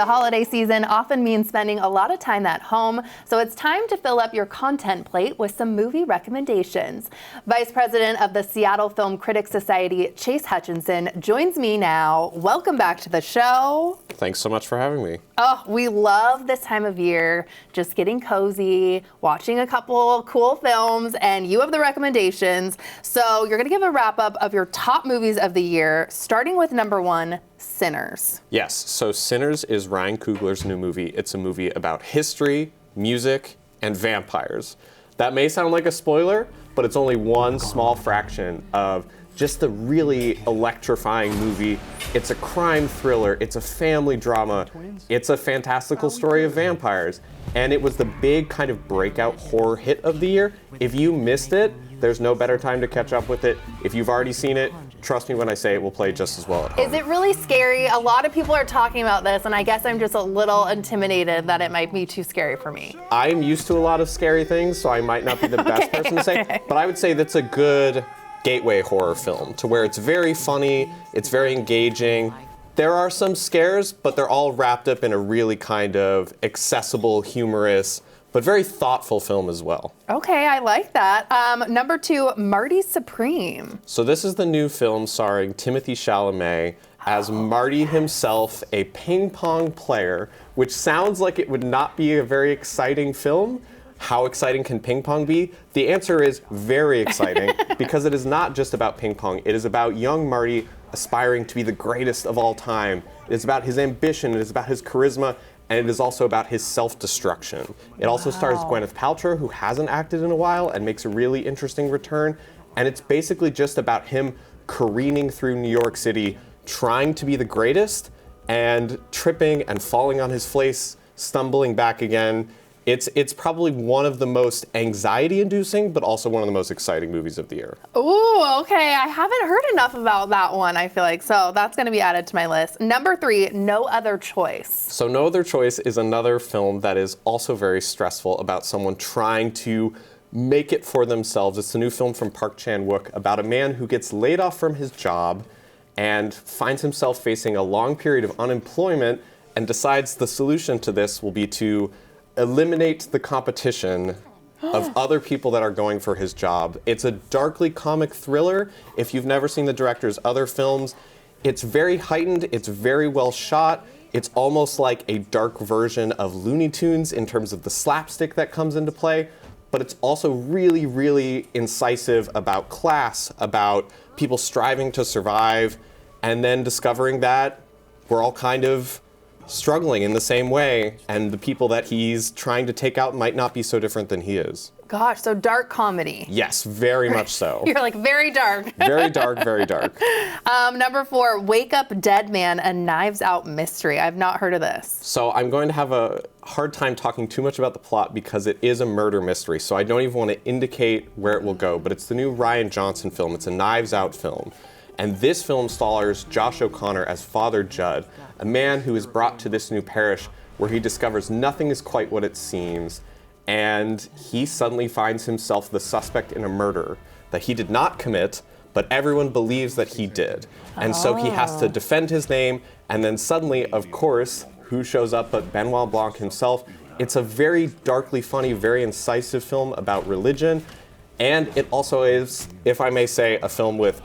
The holiday season often means spending a lot of time at home, so it's time to fill up your content plate with some movie recommendations. Vice President of the Seattle Film Critic Society, Chase Hutchinson, joins me now. Welcome back to the show. Thanks so much for having me. Oh, we love this time of year, just getting cozy, watching a couple cool films, and you have the recommendations. So you're going to give a wrap up of your top movies of the year, starting with number one, Sinners. Yes, so Sinners is Ryan Coogler's new movie. It's a movie about history, music, and vampires. That may sound like a spoiler, but it's only one small fraction of just a really electrifying movie. It's a crime thriller, it's a family drama, it's a fantastical story of vampires, and it was the big kind of breakout horror hit of the year. If you missed it, there's no better time to catch up with it. If you've already seen it, trust me when I say it will play just as well at home. Is it really scary? A lot of people are talking about this, and I guess I'm just a little intimidated that it might be too scary for me. I'm used to a lot of scary things, so I might not be the best person to say, but I would say that's a good gateway horror film to where it's very funny, it's very engaging. There are some scares, but they're all wrapped up in a really kind of accessible, humorous, but very thoughtful film as well. Okay, I like that. Number two, Marty Supreme. So this is the new film starring Timothée Chalamet as Marty himself, a ping pong player, which sounds like it would not be a very exciting film. How exciting can ping pong be? The answer is very exciting because it is not just about ping pong. It is about young Marty aspiring to be the greatest of all time. It is about his ambition, it is about his charisma, and it is also about his self-destruction. It also stars Gwyneth Paltrow, who hasn't acted in a while and makes a really interesting return. And it's basically just about him careening through New York City, trying to be the greatest, and tripping and falling on his face, stumbling back again. It's probably one of the most anxiety-inducing, but also one of the most exciting movies of the year. Ooh, okay. I haven't heard enough about that one, I feel like. So that's going to be added to my list. Number three, No Other Choice. So No Other Choice is another film that is also very stressful about someone trying to make it for themselves. It's a new film from Park Chan-wook about a man who gets laid off from his job and finds himself facing a long period of unemployment and decides the solution to this will be to eliminate the competition of other people that are going for his job. It's a darkly comic thriller. If you've never seen the director's other films, it's very heightened, it's very well shot. It's almost like a dark version of Looney Tunes in terms of the slapstick that comes into play, but it's also really, really incisive about class, about people striving to survive, and then discovering that we're all kind of struggling in the same way, and the people that he's trying to take out might not be so different than he is. Gosh, so dark comedy. Yes, very much so. You're like, very dark. Very dark, very dark. Number four, Wake Up Dead Man, a Knives Out mystery. I've not heard of this. So I'm going to have a hard time talking too much about the plot because it is a murder mystery, so I don't even want to indicate where it will go, but it's the new Rian Johnson film. It's a Knives Out film. And this film stars Josh O'Connor as Father Judd, a man who is brought to this new parish where he discovers nothing is quite what it seems, and he suddenly finds himself the suspect in a murder that he did not commit, but everyone believes that he did. And so he has to defend his name, and then suddenly, of course, who shows up but Benoit Blanc himself? It's a very darkly funny, very incisive film about religion, and it also is, if I may say, a film with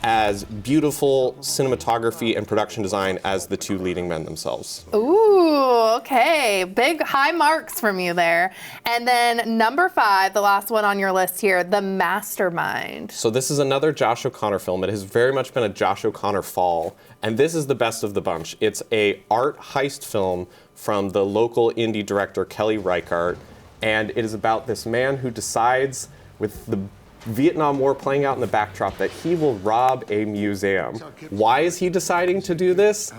as beautiful cinematography and production design as the two leading men themselves. Ooh, okay. Big high marks from you there. And then number five, the last one on your list here, The Mastermind. So this is another Josh O'Connor film. It has very much been a Josh O'Connor fall, and this is the best of the bunch. It's a art heist film from the local indie director Kelly Reichardt, and it is about this man who decides, with the Vietnam War playing out in the backdrop, that he will rob a museum. Why is he deciding to do this?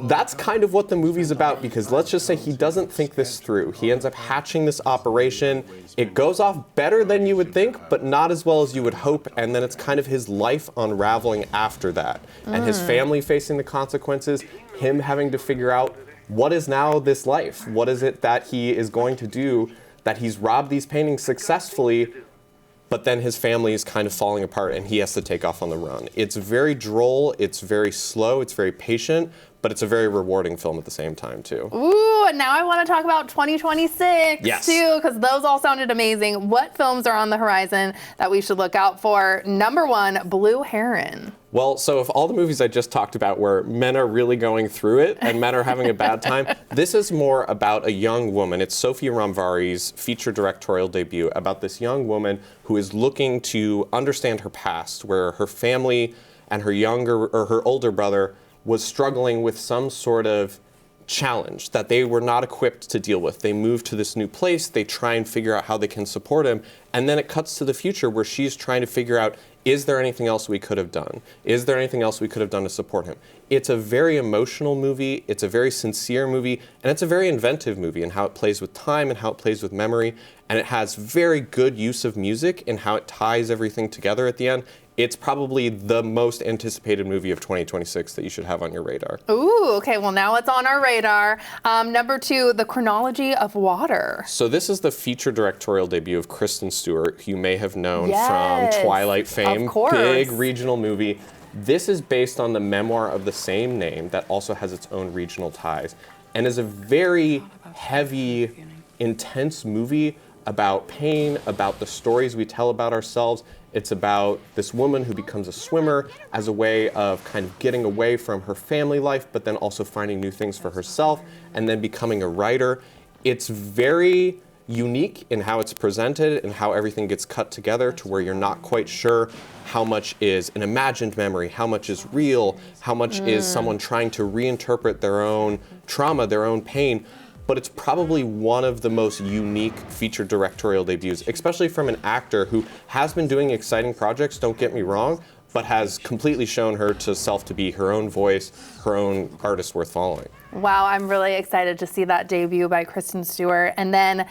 That's kind of what the movie's about, because let's just say he doesn't think this through. He ends up hatching this operation. It goes off better than you would think, but not as well as you would hope, and then it's kind of his life unraveling after that. And his family facing the consequences, him having to figure out what is now this life? What is it that he is going to do, that he's robbed these paintings successfully, but then his family is kind of falling apart and he has to take off on the run. It's very droll, it's very slow, it's very patient, but it's a very rewarding film at the same time, too. Ooh, and now I want to talk about 2026, Yes. too, because those all sounded amazing. What films are on the horizon that we should look out for? Number 1, Blue Heron. Well, so if all the movies I just talked about where men are really going through it and men are having a bad time, this is more about a young woman. It's Sofia Ramvari's feature directorial debut about this young woman who is looking to understand her past, where her family and her older brother was struggling with some sort of challenge that they were not equipped to deal with. They move to this new place, they try and figure out how they can support him, and then it cuts to the future where she's trying to figure out, is there anything else we could have done? Is there anything else we could have done to support him? It's a very emotional movie, it's a very sincere movie, and it's a very inventive movie in how it plays with time and how it plays with memory, and it has very good use of music in how it ties everything together at the end. It's probably the most anticipated movie of 2026 that you should have on your radar. Ooh, okay, well now it's on our radar. Number 2, The Chronology of Water. So this is the feature directorial debut of Kristen Stewart, who you may have known Yes, from Twilight fame. of course. Big regional movie. This is based on the memoir of the same name that also has its own regional ties and is a very heavy, intense movie about pain, about the stories we tell about ourselves. It's about this woman who becomes a swimmer as a way of kind of getting away from her family life, but then also finding new things for herself, and then becoming a writer. It's very unique in how it's presented and how everything gets cut together to where you're not quite sure how much is an imagined memory, how much is real, how much is someone trying to reinterpret their own trauma, their own pain. But it's probably one of the most unique feature directorial debuts, especially from an actor who has been doing exciting projects, don't get me wrong, but has completely shown herself to be her own voice, her own artist worth following. Wow, I'm really excited to see that debut by Kristen Stewart. And then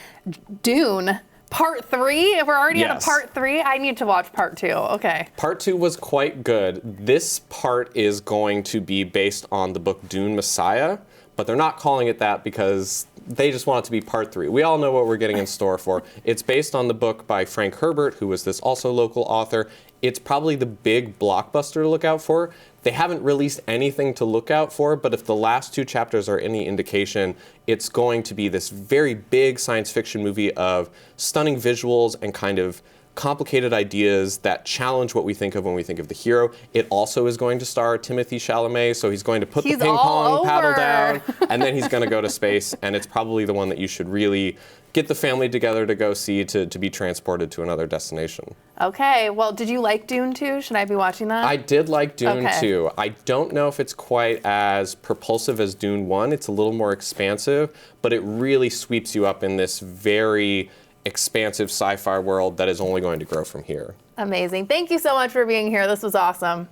Dune, Part 3? If we're already at a Part 3, I need to watch Part 2. Okay. Part 2 was quite good. This part is going to be based on the book Dune Messiah, but they're not calling it that because they just want it to be Part 3. We all know what we're getting in store for. It's based on the book by Frank Herbert, who was this also local author. It's probably the big blockbuster to look out for. They haven't released anything to look out for, but if the last 2 chapters are any indication, it's going to be this very big science fiction movie of stunning visuals and kind of complicated ideas that challenge what we think of when we think of the hero. It also is going to star Timothée Chalamet, so he's going to put the ping pong paddle down, and then he's going to go to space, and it's probably the one that you should really get the family together to go see, to be transported to another destination. Okay, well, did you like Dune 2? Should I be watching that? I did like Dune 2. I don't know if it's quite as propulsive as Dune 1. It's a little more expansive, but it really sweeps you up in this very expansive sci-fi world that is only going to grow from here. Amazing. Thank you so much for being here. This was awesome.